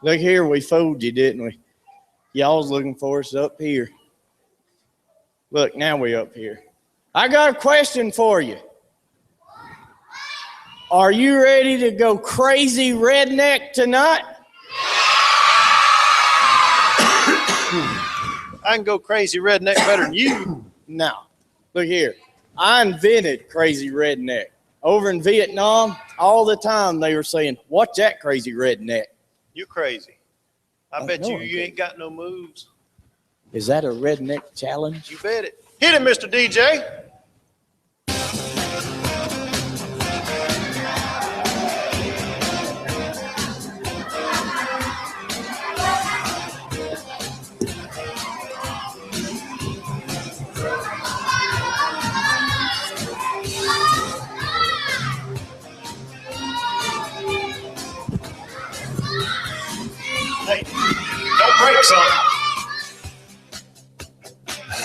Look here, we fooled you, didn't we? Y'all was looking for us up here. Look, now we up here. I got a question for you. Are you ready to go crazy redneck tonight? I can go crazy redneck better than you. No. Look here. I invented crazy redneck. Over in Vietnam, all the time they were saying, watch that crazy redneck. You're crazy. I bet you ain't got no moves. Is that a redneck challenge? You bet it. Hit it, Mr. DJ. Hey, don't break something.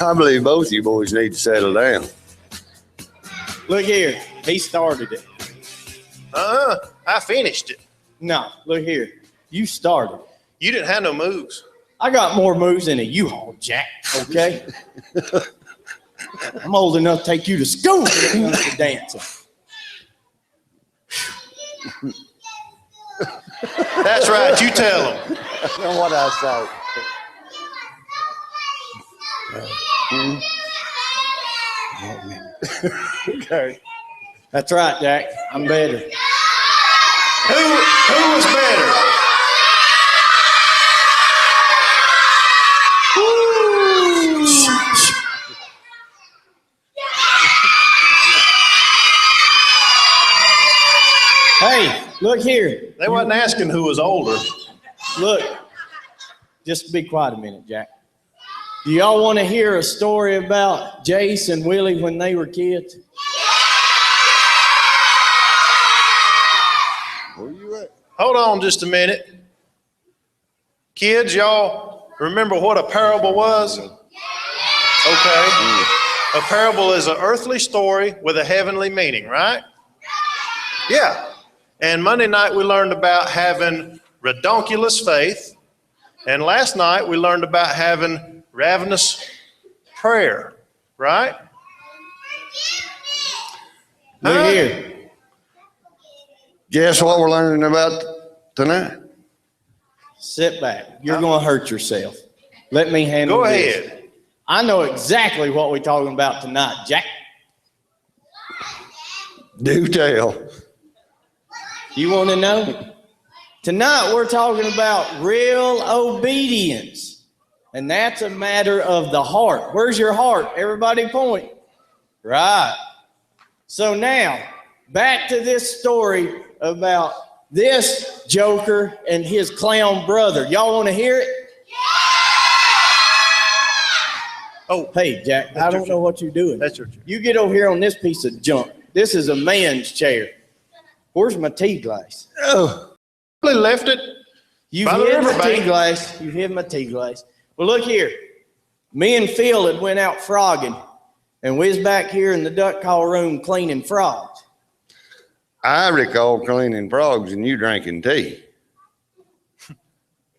I believe both of you boys need to settle down. Look here. He started it. I finished it. No, look here. You started. You didn't have no moves. I got more moves than a U-Haul, Jack, okay? I'm old enough to take you to school when it comes to dancing. That's right. You tell them. You know what I say? Okay. That's right, Jack. I'm better. Who was better? Hey, look here. They wasn't asking who was older. Look, just be quiet a minute, Jack. Do y'all want to hear a story about Jace and Willie when they were kids? Where you at? Hold on just a minute. Kids, y'all remember what a parable was? Okay. A parable is an earthly story with a heavenly meaning, right? Yeah. And Monday night we learned about having redonkulous faith. And last night we learned about having ravenous prayer, right? Look here. Guess what we're learning about tonight? Sit back. You're going to hurt yourself. Let me handle Go this. ahead. I know exactly what we're talking about tonight, Jack. Do tell. You want to know? Tonight we're talking about real obedience. And that's a matter of the heart. Where's your heart? Everybody point. Right. So now, back to this story about this joker and his clown brother. Y'all want to hear it? Oh, hey, Jack, I don't know what you're doing. That's your chair. You get over here on this piece of junk. This is a man's chair. Where's my tea glass? Oh, they left it. You've hid my tea glass. You've hid my tea glass. Well, look here. Me and Phil had went out frogging, and we was back here in the duck call room cleaning frogs. I recall cleaning frogs and you drinking tea.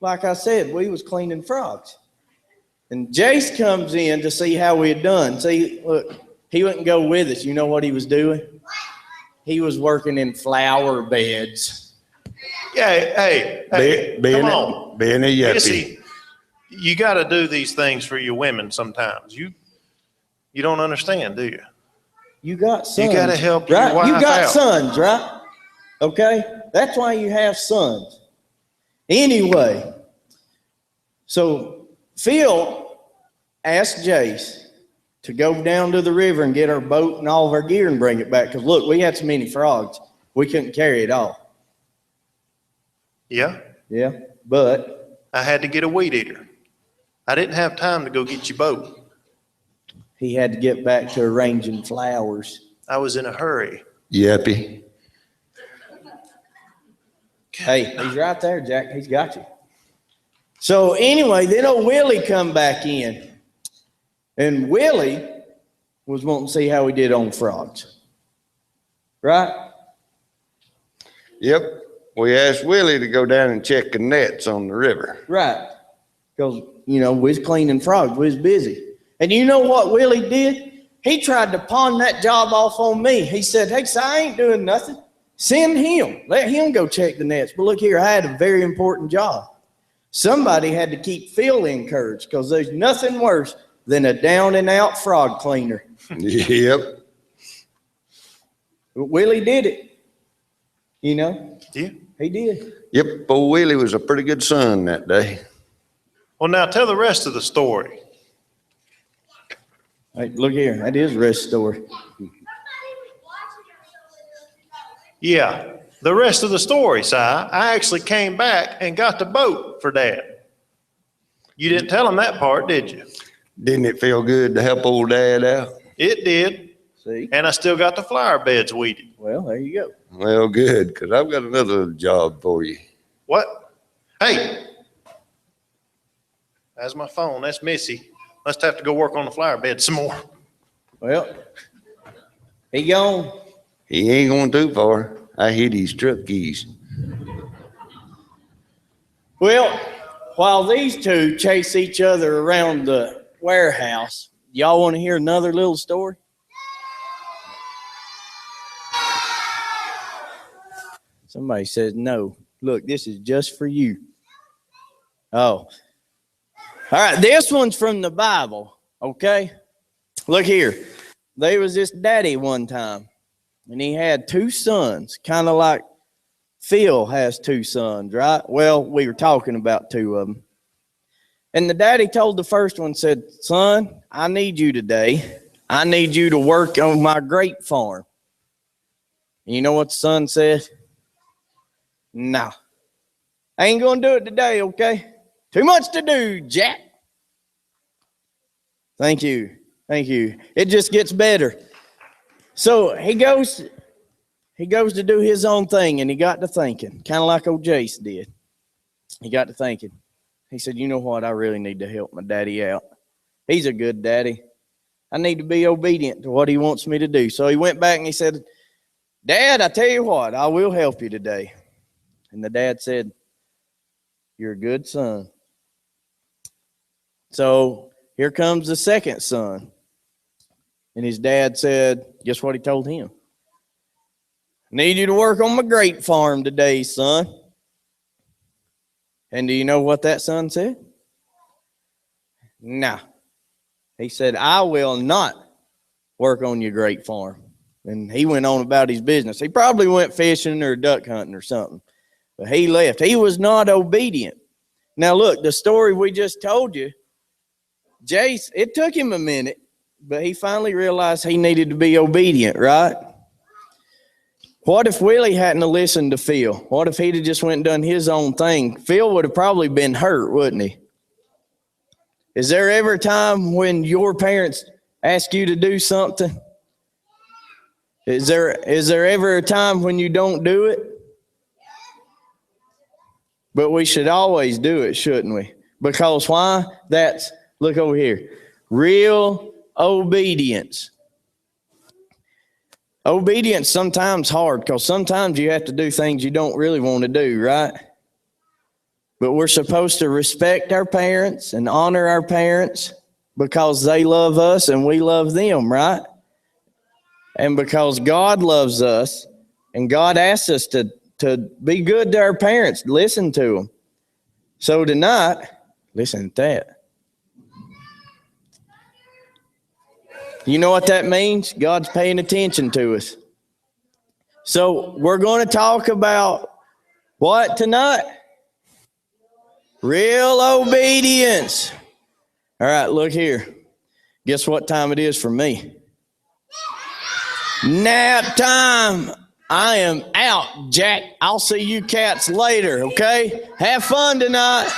Like I said, we was cleaning frogs. And Jace comes in to see how we had done. See, look, he wouldn't go with us. You know what he was doing? He was working in flower beds. Yeah, hey, come on. Being a yuppie. You see, you got to do these things for your women sometimes. You don't understand, do you? You got sons. You got to help your right? wife You got out. sons, right? Okay? That's why you have sons. Anyway, so Phil asked Jace to go down to the river and get our boat and all of our gear and bring it back. Because, look, we had so many frogs, we couldn't carry it all. Yeah? Yeah, but I had to get a weed eater. I didn't have time to go get your boat. he had to get back to arranging flowers. I was in a hurry. Yuppie. Hey, he's right there, Jack. He's got you. So anyway, then old Willie come back in. And Willie was wanting to see how we did on frogs. Right? Yep. We asked Willie to go down and check the nets on the river. Right. Because, we was cleaning frogs. We was busy. And you know what Willie did? He tried to pawn that job off on me. He said, hey, so I ain't doing nothing. Send him. Let him go check the nets. But look here, I had a very important job. Somebody had to keep Phil encouraged because there's nothing worse than a down and out frog cleaner. Yep. But Willie did it. Yeah. He did. Yep. Old Willie was a pretty good son that day. Well, now tell the rest of the story. Hey, look here. That is the rest of the story. Yeah, the rest of the story, Si. I actually came back and got the boat for Dad. You didn't tell him that part, did you? Didn't it feel good to help old Dad out? It did. See? And I still got the flower beds weeded. Well, there you go. Well, good, because I've got another job for you. What? Hey. That's my phone. That's Missy. Must have to go work on the flower bed some more. Well, he gone. He ain't going too far. I hid his truck keys. Well, while these two chase each other around the warehouse, y'all want to hear another little story? Somebody says no. Look, this is just for you. Oh. All right, this one's from the Bible, okay? Look here. There was this daddy one time, and he had two sons, kind of like Phil has two sons, right? Well, we were talking about two of them. And the daddy told the first one, said, son, I need you today. I need you to work on my grape farm. And you know what the son said? No. I ain't going to do it today, okay? Too much to do, Jack. Thank you. Thank you. It just gets better. So he goes to do his own thing, and he got to thinking, kind of like old Jace did. He got to thinking. He said, you know what? I really need to help my daddy out. He's a good daddy. I need to be obedient to what he wants me to do. So he went back and he said, Dad, I tell you what, I will help you today. And the dad said, you're a good son. So here comes the second son. And his dad said, guess what he told him? Need you to work on my grape farm today, son. And do you know what that son said? No. He said, I will not work on your grape farm. And he went on about his business. He probably went fishing or duck hunting or something. But he left. He was not obedient. Now look, the story we just told you, Jace, it took him a minute, but he finally realized he needed to be obedient, right? What if Willie hadn't listened to Phil? What if he'd have just went and done his own thing? Phil would have probably been hurt, wouldn't he? Is there ever a time when your parents ask you to do something? Is there ever a time when you don't do it? But we should always do it, shouldn't we? Because why? That's, look over here, real obedience. Obedience sometimes hard because sometimes you have to do things you don't really want to do, right? But we're supposed to respect our parents and honor our parents because they love us and we love them, right? And because God loves us and God asks us to be good to our parents, listen to them. So tonight, listen to that. You know what that means? God's paying attention to us. So we're going to talk about what tonight? Real obedience. All right, look here. Guess what time it is for me? Nap time. I am out, Jack. I'll see you cats later, okay? Have fun tonight.